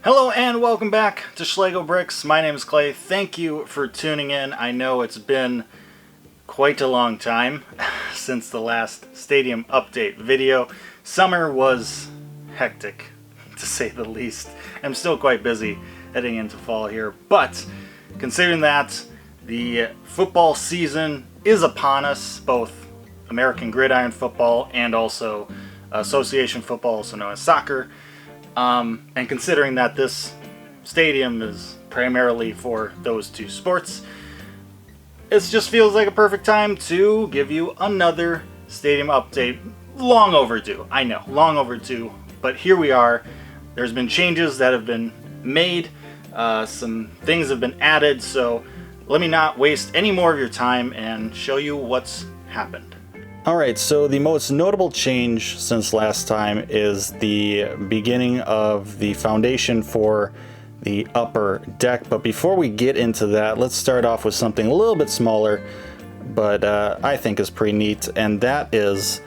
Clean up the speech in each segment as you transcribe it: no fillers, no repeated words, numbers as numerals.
Hello and welcome back to Schlegel Bricks. My name is Clay. Thank you for tuning in. I know it's been quite a long time since the last stadium update video. Summer was hectic, to say the least. I'm still quite busy heading into fall here, but considering that the football season is upon us, both American gridiron football and also association football, also known as soccer, and considering that this stadium is primarily for those two sports, it just feels like a perfect time to give you another stadium update. Long overdue, I know, long overdue, but here we are. There's been changes that have been made, some things have been added, so let me not waste any more of your time and show you what's happened. Alright, so the most notable change since last time is the beginning of the foundation for the upper deck. But before we get into that, let's start off with something a little bit smaller, but I think is pretty neat, and that is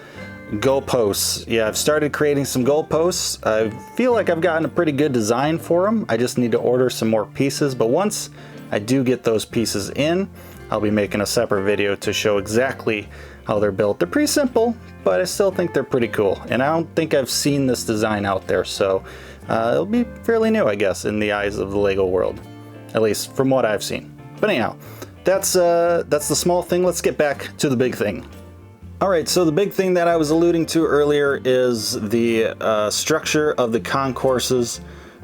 goalposts. Yeah, I've started creating some goalposts. I feel like I've gotten a pretty good design for them. I just need to order some more pieces, but once I do get those pieces in, I'll be making a separate video to show exactly how they're built. They're pretty simple, but I still think they're pretty cool. And I don't think I've seen this design out there, so it'll be fairly new, I guess, in the eyes of the LEGO world. At least from what I've seen. But anyhow, that's the small thing. Let's get back to the big thing. Alright, so the big thing that I was alluding to earlier is the structure of the concourses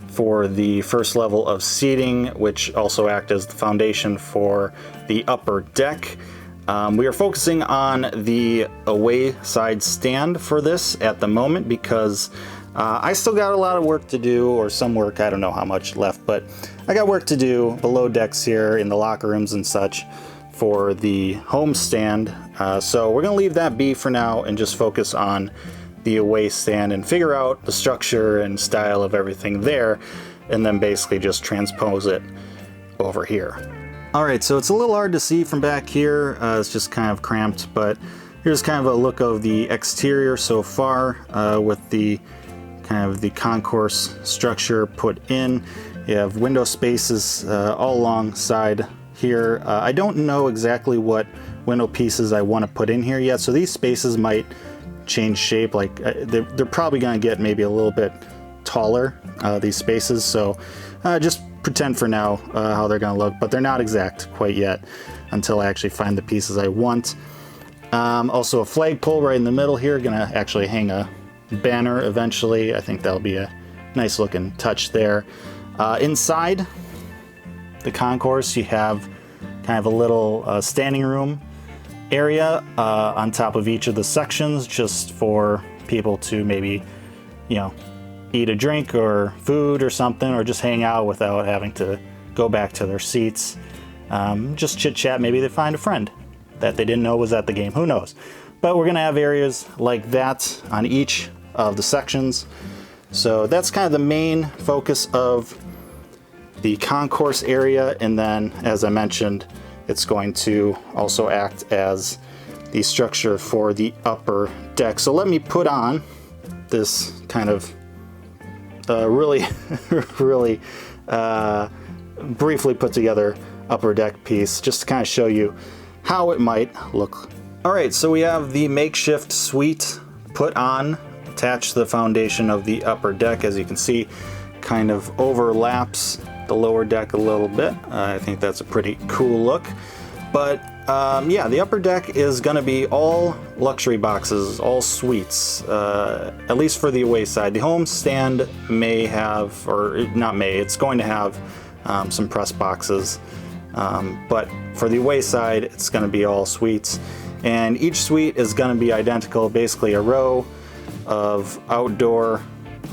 for the first level of seating, which also act as the foundation for the upper deck. We are focusing on the away side stand for this at the moment because I still got a lot of work to do, or some work, I don't know how much left, but I got work to do below decks here in the locker rooms and such for the home stand. So we're going to leave that be for now and just focus on the away stand and figure out the structure and style of everything there, and then basically just transpose it over here. Alright, so it's a little hard to see from back here, it's just kind of cramped, but here's kind of a look of the exterior so far with the kind of the concourse structure put in. You have window spaces all alongside here. I don't know exactly what window pieces I want to put in here yet, so these spaces might change shape. Like they're probably going to get maybe a little bit taller, these spaces, so just pretend for now how they're going to look, but they're not exact quite yet until I actually find the pieces I want. Also a flagpole right in the middle here, going to actually hang a banner eventually. I think that'll be a nice looking touch there. Inside the concourse you have kind of a little standing room area on top of each of the sections, just for people to maybe, you know, eat a drink or food or something, or just hang out without having to go back to their seats. Just chit chat, maybe they find a friend that they didn't know was at the game, who knows. But we're gonna have areas like that on each of the sections. So that's kind of the main focus of the concourse area, and then as I mentioned, it's going to also act as the structure for the upper deck. So let me put on this kind of really briefly put together upper deck piece, just to kind of show you how it might look. Alright, so we have the makeshift suite put on, attached to the foundation of the upper deck. As you can see, kind of overlaps the lower deck a little bit. I think that's a pretty cool look. But yeah, the upper deck is going to be all luxury boxes, all suites, at least for the away side. The home stand may have, or not may, it's going to have some press boxes, but for the away side it's going to be all suites, and each suite is going to be identical, basically a row of outdoor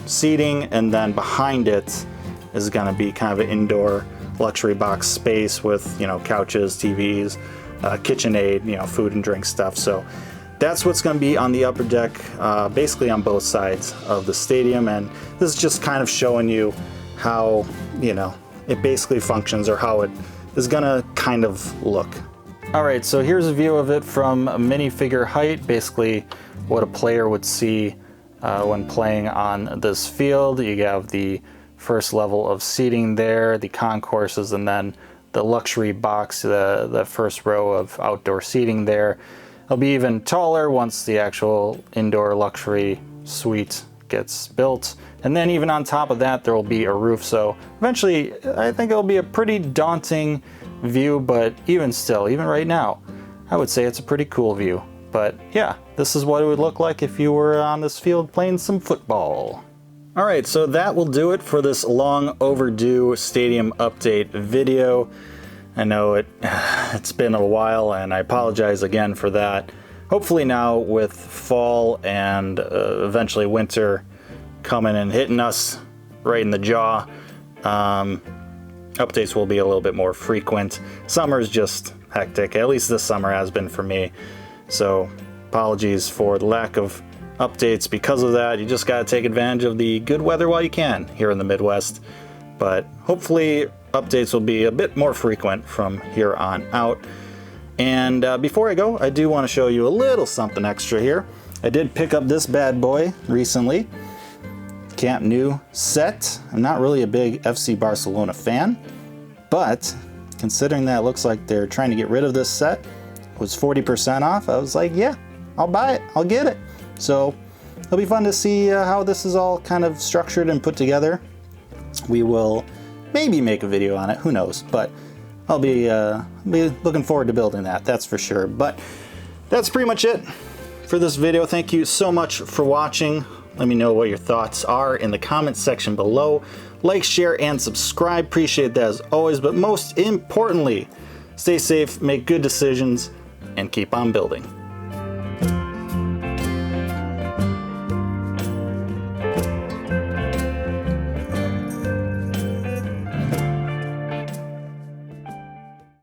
seating, and then behind it is going to be kind of an indoor luxury box space with, you know, couches, TVs, KitchenAid, you know, food and drink stuff. So that's what's going to be on the upper deck, basically on both sides of the stadium. And this is just kind of showing you how, you know, it basically functions, or how it is going to kind of look. Alright, so here's a view of it from a minifigure height, basically what a player would see when playing on this field. You have the first level of seating there, the concourses, and then the luxury box, the first row of outdoor seating there. It'll be even taller once the actual indoor luxury suite gets built. And then even on top of that, there will be a roof. So eventually, I think it'll be a pretty daunting view, but even still, even right now, I would say it's a pretty cool view. But yeah, this is what it would look like if you were on this field playing some football. All right, so that will do it for this long overdue stadium update video. I know it's been a while, and I apologize again for that. Hopefully now with fall and eventually winter coming and hitting us right in the jaw, updates will be a little bit more frequent. Summer's just hectic, at least this summer has been for me. So apologies for the lack of updates because of that. You just got to take advantage of the good weather while you can here in the Midwest. But hopefully updates will be a bit more frequent from here on out. And before I go, I do want to show you a little something extra here. I did pick up this bad boy recently. Camp Nou set. I'm not really a big FC Barcelona fan, but considering that it looks like they're trying to get rid of this set, it was 40% off. I was like, yeah, I'll buy it, I'll get it. So it'll be fun to see how this is all kind of structured and put together. We will maybe make a video on it, who knows, but I'll be looking forward to building that, that's for sure. But that's pretty much it for this video. Thank you so much for watching. Let me know what your thoughts are in the comments section below. Like, share, and subscribe. Appreciate that as always, but most importantly, stay safe, make good decisions, and keep on building.